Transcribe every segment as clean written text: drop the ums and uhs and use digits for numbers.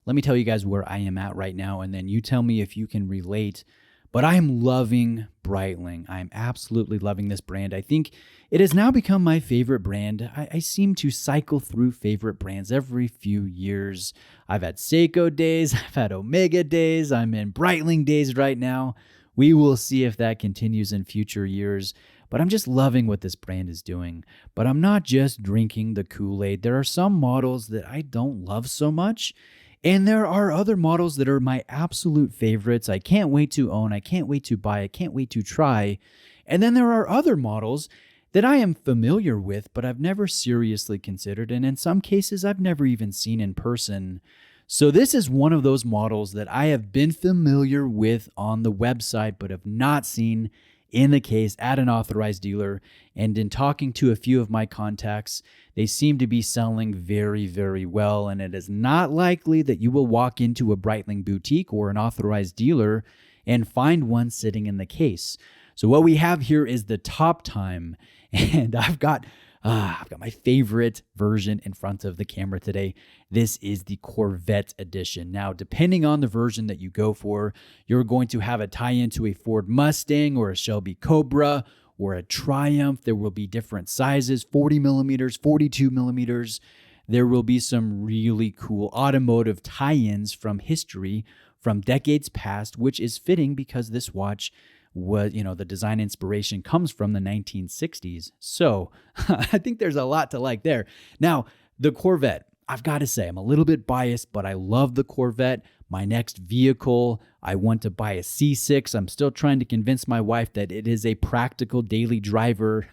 let me tell you guys where I am at right now, and then you tell me if you can relate. But I am loving Breitling. I'm absolutely loving this brand. I think it has now become my favorite brand. I seem to cycle through favorite brands every few years. I've had Seiko days, I've had Omega days, I'm in Breitling days right now. We will see if that continues in future years. But I'm just loving what this brand is doing. But I'm not just drinking the Kool-Aid. There are some models that I don't love so much. And there are other models that are my absolute favorites. I can't wait to own. I can't wait to buy. I can't wait to try. And then there are other models that I am familiar with, but I've never seriously considered. And in some cases, I've never even seen in person. So this is one of those models that I have been familiar with on the website, but have not seen in the case at an authorized dealer. And in talking to a few of my contacts, they seem to be selling very, very well. And it is not likely that you will walk into a Breitling boutique or an authorized dealer and find one sitting in the case. So what we have here is the Top Time. And I've got my favorite version in front of the camera today. This is the Corvette edition. Now, depending on the version that you go for, you're going to have a tie-in to a Ford Mustang or a Shelby Cobra or a Triumph. There will be different sizes, 40 millimeters, 42 millimeters. There will be some really cool automotive tie-ins from history from decades past, which is fitting because this watch was, the design inspiration comes from the 1960s. So I think there's a lot to like there. Now, the Corvette, I've got to say, I'm a little bit biased, but I love the Corvette. My next vehicle, I want to buy a C6. I'm still trying to convince my wife that it is a practical daily driver.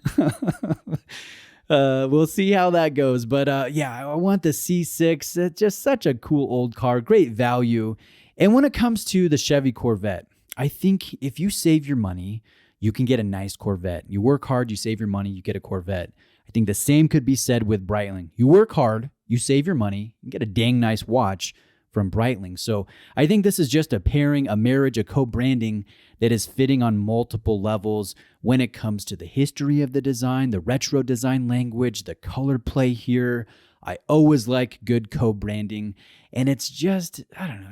We'll see how that goes. But I want the C6. It's just such a cool old car, great value. And when it comes to the Chevy Corvette, I think if you save your money, you can get a nice Corvette. You work hard, you save your money, you get a Corvette. I think the same could be said with Breitling. You work hard, you save your money, you get a dang nice watch from Breitling. So I think this is just a pairing, a marriage, a co-branding that is fitting on multiple levels when it comes to the history of the design, the retro design language, the color play here. I always like good co-branding, and it's just,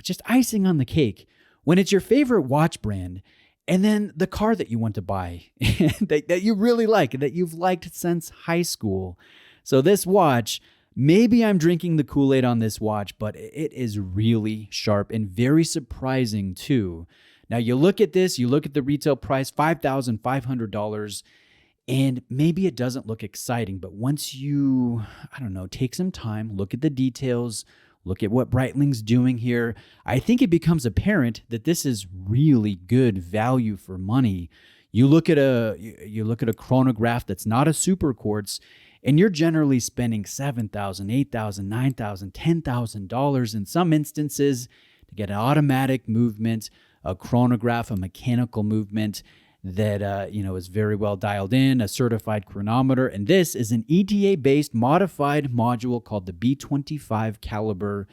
just icing on the cake when it's your favorite watch brand and then the car that you want to buy that you really like, that you've liked since high school. So this watch, maybe I'm drinking the Kool-Aid on this watch, but it is really sharp and very surprising too. Now you look at this, you look at the retail price, $5,500, and maybe it doesn't look exciting, but once you, take some time, look at the details, look at what Breitling's doing here, I think it becomes apparent that this is really good value for money. You look at a chronograph that's not a super quartz, and you're generally spending $7,000, $8,000, $9,000, $10,000 in some instances to get an automatic movement, a chronograph, a mechanical movement that is very well dialed in, a certified chronometer. And this is an ETA-based modified module called the B25 caliber.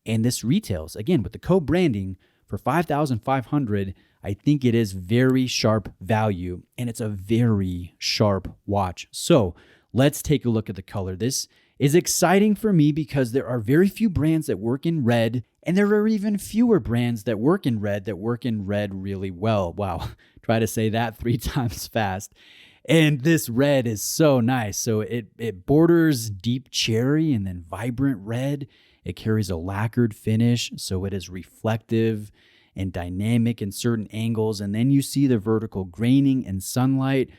And this retails, again, with the co-branding for $5,500. I think it is very sharp value, and it's a very sharp watch. So let's take a look at the color. This is exciting for me because there are very few brands that work in red, and there are even fewer brands that work in red really well. Wow, try to say that 3 times fast. And this red is so nice. So it borders deep cherry and then vibrant red. It carries a lacquered finish, so it is reflective and dynamic in certain angles. And then you see the vertical graining and sunlight.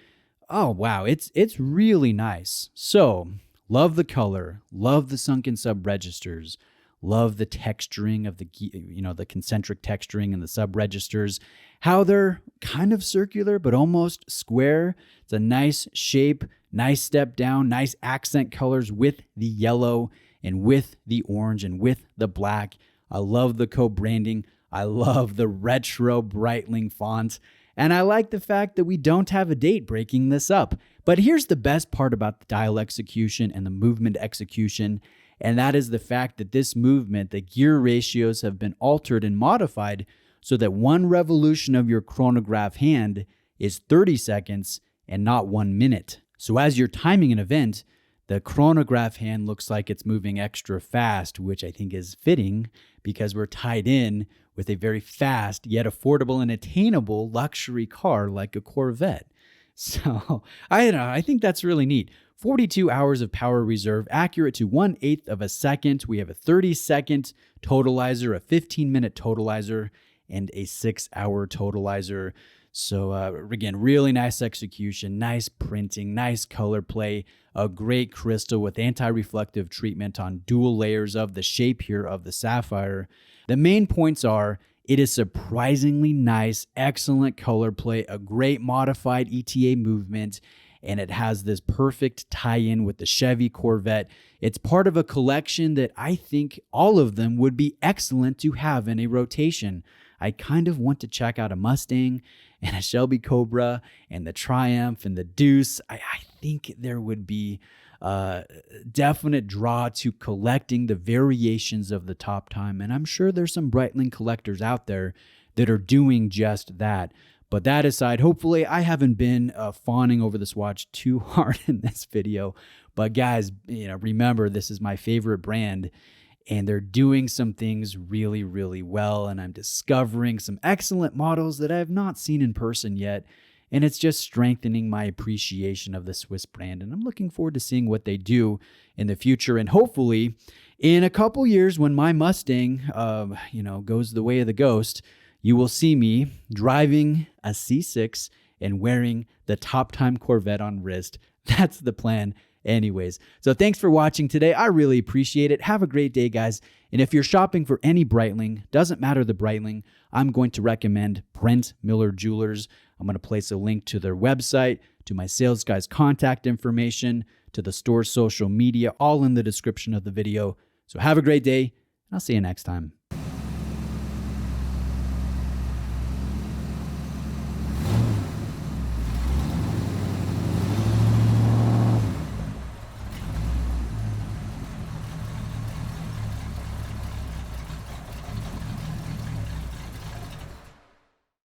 Oh, wow, it's really nice. So love the color, love the sunken sub registers, love the texturing of the concentric texturing and the sub registers, how they're kind of circular, but almost square. It's a nice shape, nice step down, nice accent colors with the yellow and with the orange and with the black. I love the co-branding. I love the retro Breitling font. And I like the fact that we don't have a date breaking this up. But here's the best part about the dial execution and the movement execution, and that is the fact that this movement, the gear ratios have been altered and modified so that one revolution of your chronograph hand is 30 seconds and not 1 minute. So as you're timing an event, The chronograph hand looks like it's moving extra fast, which I think is fitting because we're tied in with a very fast yet affordable and attainable luxury car like a Corvette. So I don't know, I think that's really neat. 42 hours of power reserve, accurate to 1/8 of a second. We have a 30-second totalizer, a 15-minute totalizer, and a 6-hour totalizer. So again, really nice execution, nice printing, nice color play, a great crystal with anti-reflective treatment on dual layers of the shape here of the sapphire. The main points are it is surprisingly nice, excellent color play, a great modified ETA movement, and it has this perfect tie-in with the Chevy Corvette. It's part of a collection that I think all of them would be excellent to have in a rotation. I kind of want to check out a Mustang and a Shelby Cobra and the Triumph and the Deuce. I think there would be a definite draw to collecting the variations of the Top Time. And I'm sure there's some Breitling collectors out there that are doing just that. But that aside, hopefully I haven't been fawning over this watch too hard in this video. But guys, remember, this is my favorite brand. And they're doing some things really, really well. And I'm discovering some excellent models that I have not seen in person yet. And it's just strengthening my appreciation of the Swiss brand. And I'm looking forward to seeing what they do in the future. And hopefully in a couple years when my Mustang, goes the way of the ghost, you will see me driving a C6 and wearing the Top Time Corvette on wrist. That's the plan. Anyways, so thanks for watching today. I really appreciate it. Have a great day, guys. And if you're shopping for any Breitling, doesn't matter the Breitling, I'm going to recommend Brent Miller Jewelers. I'm going to place a link to their website, to my sales guy's contact information, to the store's social media, all in the description of the video. So have a great day, and I'll see you next time.